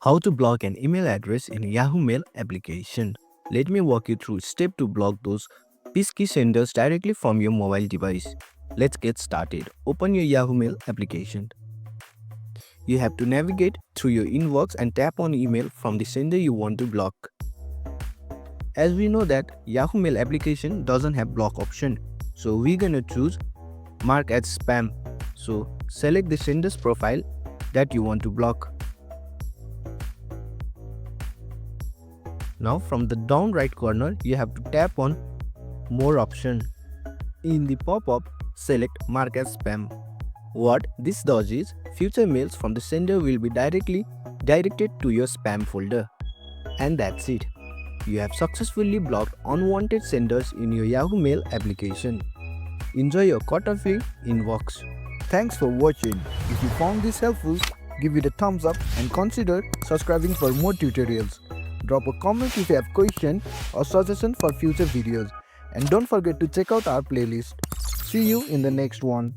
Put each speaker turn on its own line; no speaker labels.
How to block an email address in Yahoo Mail application. Let me walk you through step to block those pesky senders directly from your mobile device. Let's get started. Open your Yahoo Mail application. You have to navigate through your inbox and tap on email from the sender you want to block. As we know that Yahoo Mail application doesn't have block option, so we're gonna choose mark as spam. So select the sender's profile that you want to block. Now from the down right corner, you have to tap on more option. In the pop-up, select mark as spam. What this does is, future mails from the sender will be directly directed to your spam folder. And that's it. You have successfully blocked unwanted senders in your Yahoo Mail application. Enjoy your quarter-free inbox.
Thanks for watching. If you found this helpful, give it a thumbs up and consider subscribing for more tutorials. Drop a comment if you have question or suggestion for future videos. And don't forget to check out our playlist. See you in the next one.